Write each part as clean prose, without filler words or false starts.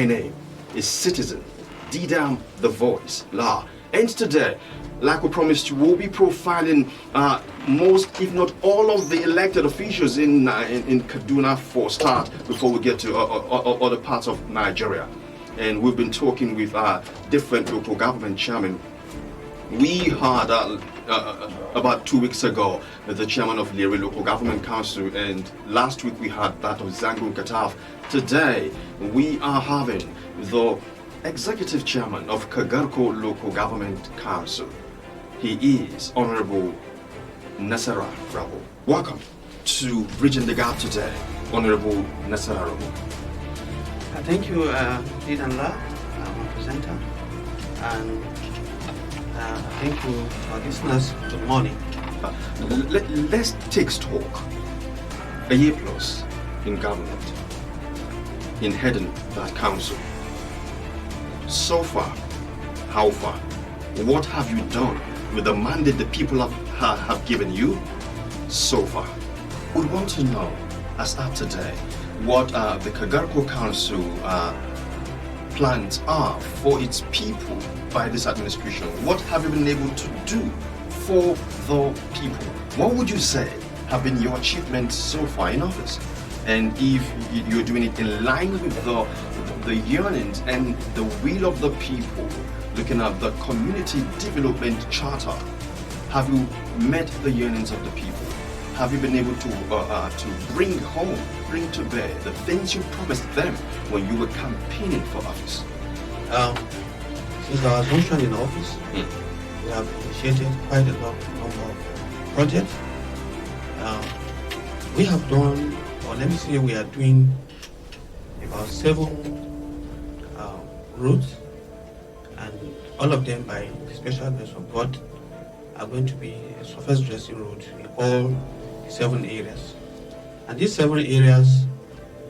My name is Citizen Didam TheVoice Laah, and today, like we promised you, we'll be profiling most, if not all, of the elected officials in Kaduna for start before we get to other parts of Nigeria. And we've been talking with different local government chairmen. We heard about 2 weeks ago the chairman of Lere Local Government Council, and last week we had that of Zangun Kataf. Today we are having the executive chairman of Kagarko Local Government Council. He is Honourable Nasara Rabo. Welcome to Bridging the Gap today, Honourable Nasara Rabo. Thank you, Didam Laah, my presenter, and thank you, our listeners. Good morning. Let's take stock. A year plus in government, in heading that council. So far, how far? What have you done with the mandate the people have given you so far? We want to know, as of today, what the Kagarko Council plans are for its people by this administration. What have you been able to do for the people? What would you say have been your achievements so far in office? And if you're doing it in line with the yearnings and the will of the people, looking at the community development charter, have you met the yearnings of the people? Have you been able to bring home, bring to bear the things you promised them when you were campaigning for office? Since our assumption in office, we have initiated quite a number of projects. We have done, or let me say, we are doing about 7 routes, and all of them, by the special grace of God, are going to be a surface dressing road in all 7 areas. And these 7 areas,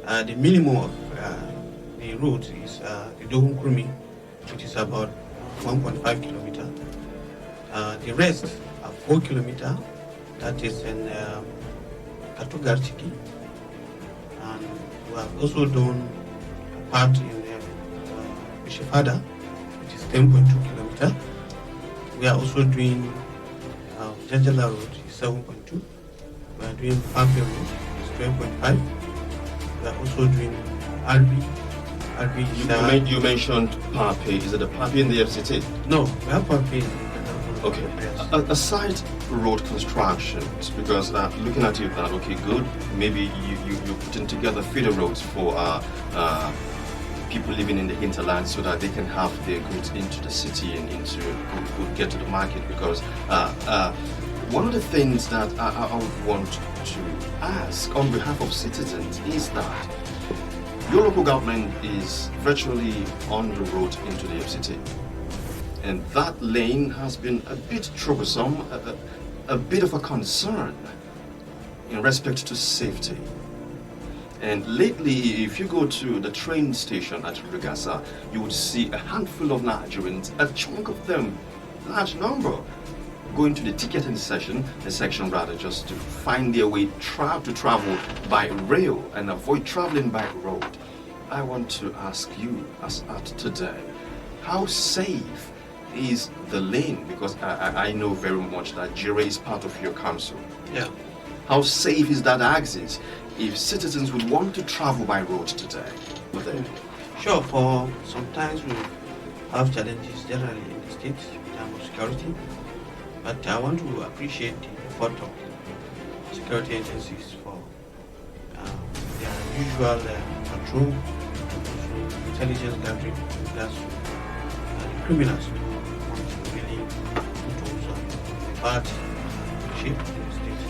the minimum of the route is the Dogun Krumi, which is about 1.5 kilometers. The rest are 4 kilometers. That is in Kagarko. And we have also done a part in Bishifada, which is 10.2 kilometers. We are also doing Janjala Road, is 7.2. We are doing Pape Road, is 12.5. We are also doing Albi. You mentioned Pape. Is it the Pape in the FCT? No, we have Pape in the Okay. yes. Aside road constructions, because looking at it now, okay, good. Maybe you're putting together feeder roads for people living in the hinterland so that they can have their goods into the city and into get to the market. Because one of the things that I would want to ask on behalf of citizens is that your local government is virtually on the road into the FCT. And that lane has been a bit troublesome, a bit of a concern in respect to safety. And lately, if you go to the train station at Regasa, you would see a handful of Nigerians, a chunk of them, large number, going to the ticketing section rather, just to find their way to travel by rail and avoid traveling by road. I want to ask you, as at today, how safe is the lane? Because I know very much that Jire is part of your council. Yeah. How safe is that axis if citizens would want to travel by road today? Sure, for sometimes we have challenges generally in the state in terms of security, but I want to appreciate the effort of the security agencies for their usual patrol, intelligence gathering, that's the criminals who want to really put also a bad shape in the state.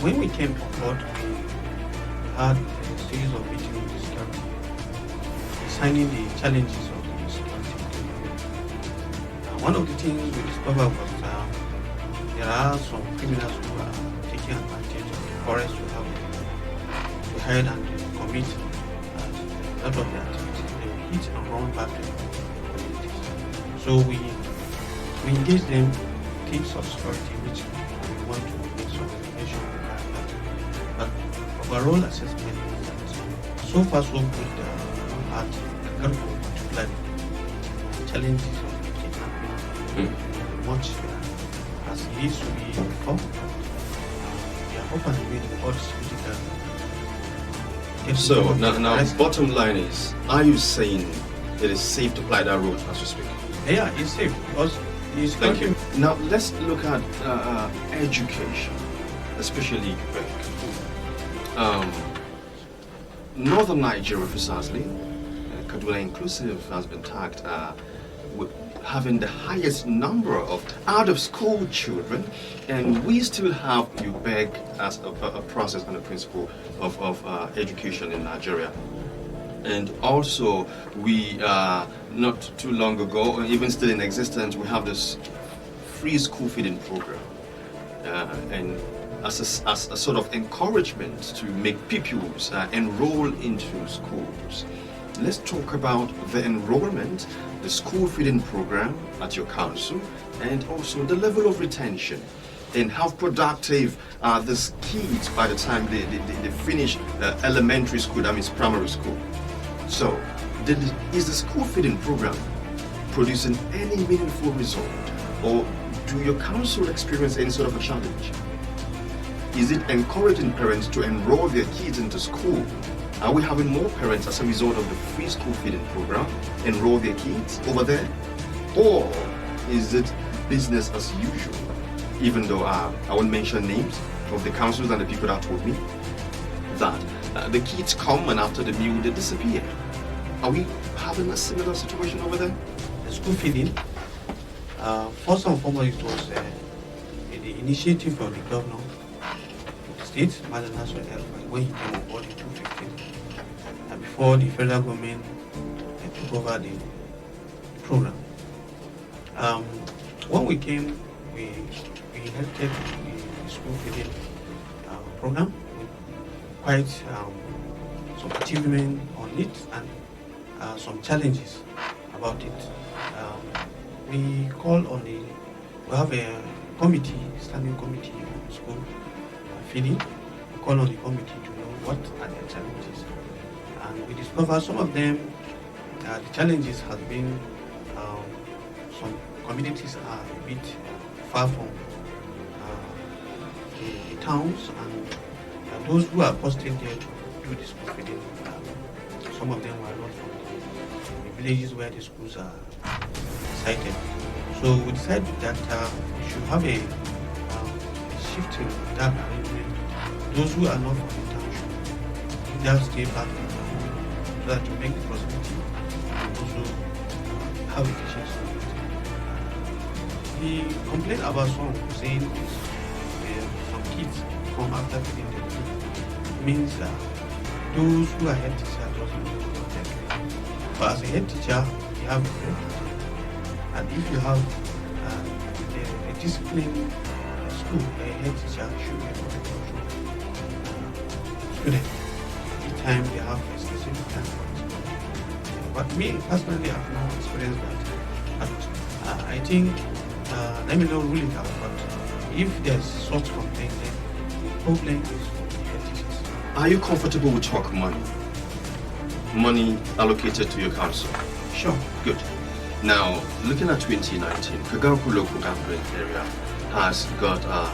When we came to court, we had a series of meetings with the security, assigning the challenges of the security. One of the things we discovered was there are some criminals who are taking advantage of the forest we have to hide and commit a lot of their activities. They will hit and run back to the communities. So we engage them in teams of security, which we want to make some information. But overall assessment is that so far so good at Kagarko, particularly. Challenges of kidnapping much as it is to be before. We are open with all security guards. So now bottom line is, are you saying it is safe to fly that road as you speak? Yeah, it's safe because it's Thank you. Now let's look at education, especially Northern Nigeria precisely, Kaduna inclusive has been tagged with having the highest number of out-of-school children, and we still have UBEG as a process and a principle of education in Nigeria. And also, we not too long ago, or even still in existence, we have this free school feeding program, and as a sort of encouragement to make pupils enroll into schools. Let's talk about the enrollment, the school feeding program at your council, and also the level of retention, and how productive are these kids by the time they finish elementary school, that means primary school. So, is the school feeding program producing any meaningful result, or do your council experience any sort of a challenge? Is it encouraging parents to enroll their kids into school? Are we having more parents as a result of the free school feeding program enroll their kids over there? Or is it business as usual? Even though I won't mention names of the councils and the people that told me that the kids come and after the meal they disappear. Are we having a similar situation over there? The school feeding, first and foremost, it was the initiative of the governor of the state, Nasara, when he came on board in 2015, and before the federal government took over the program. When we came, we inherited the school feeding program with quite some achievement on it and some challenges about it. We have a committee, standing committee on school feeding. We call on the committee to know what are their challenges. And we discovered some of them, the challenges have been some communities are a bit far from the towns, and those who are posted there to do the school feeding, some of them were not from the villages where the schools are sited. So we decided that we should have a shift in that arrangement. Those who are not from the town should just stay back so that to make the proximity and also have efficiency. The complaint about some saying is some kids come after feeding the food means that those who are head teachers doesn't know what they're doing. But as a head teacher, you have a head teacher. And if you have a disciplined school, a head teacher should be able to control students. Each time they have a specific time for it. But me personally, I have not experienced that. But I think, let me not rule it out, but if there's such complaint, then the problem is for the head teachers. Are you comfortable with talk money? Money allocated to your council? Sure. Good. Now, looking at 2019, Kagarko local government area has got a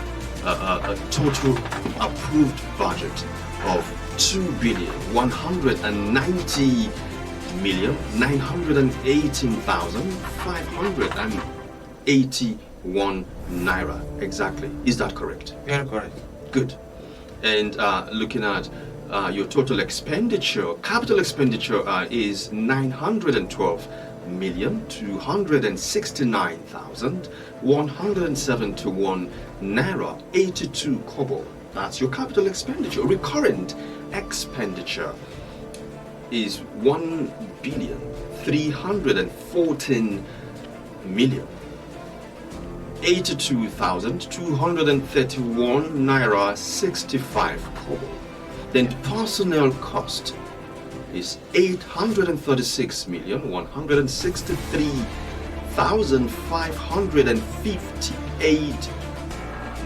total approved budget of 2,190,918,581 naira. Exactly. Is that correct? Very correct. Good. And looking at your total expenditure, capital expenditure is 912,169,171 naira 82 kobo. That's your capital expenditure. Recurrent expenditure is 1,314,000,082,231 naira 65 kobo. Then personnel cost is 836,163,558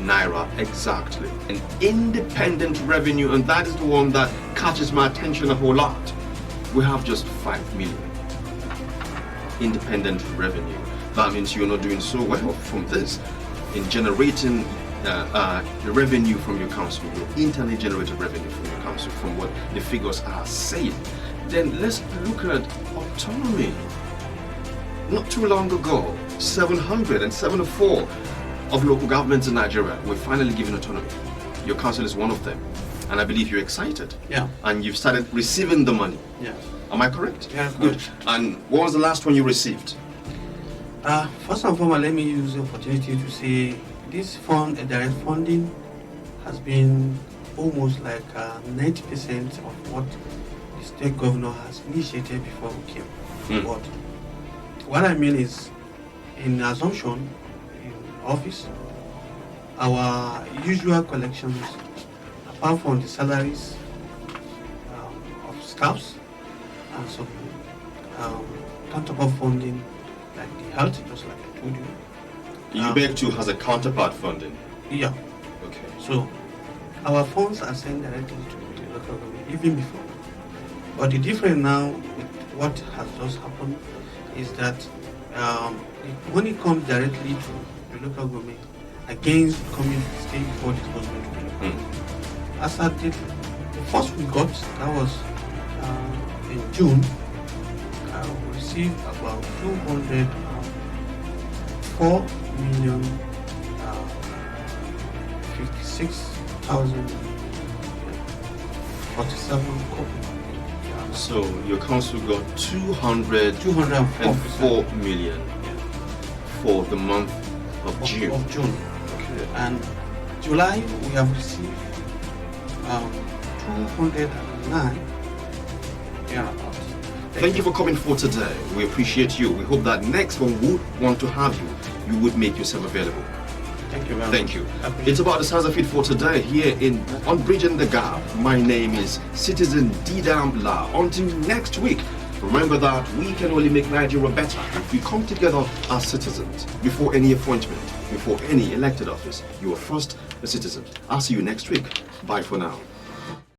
naira exactly. An independent revenue, and that is the one that catches my attention a whole lot. We have just 5 million independent revenue. That means you're not doing so well from this in generating the revenue from your council, your internally generated revenue from your council, from what the figures are saying. Then let's look at autonomy. Not too long ago, 774 of local governments in Nigeria were finally given autonomy. Your council is one of them, and I believe you're excited. Yeah. And you've started receiving the money. Yes. Am I correct? Yeah, Good. And what was the last one you received? First and foremost, let me use the opportunity to say this fund, direct funding, has been almost like 90% of what the state governor has initiated before we came on board. What I mean is, in assumption, in office, our usual collections, apart from the salaries of staffs and some counterpart funding, like the health, just like I told you. UBEC2 has a counterpart funding. Yeah. Okay. So our funds are sent directly to the local government, even before. But the difference now with what has just happened is that the money comes directly to the local government against coming to the state before disbursement to the local government. As I did, the first we got, that was in June, we received about 204 million 56,047 copies. So your council got 204 million for the month of June. Okay. And July we have received 209. Thank you for coming for today. We appreciate you. We hope that next one would want to have you. You would make yourself available. Thank you very much. Thank you. It's about the size of it for today here on Bridging the Gap. My name is Citizen Didam Laah. Until next week, remember that we can only make Nigeria better if we come together as citizens. Before any appointment, before any elected office, you are first a citizen. I'll see you next week. Bye for now.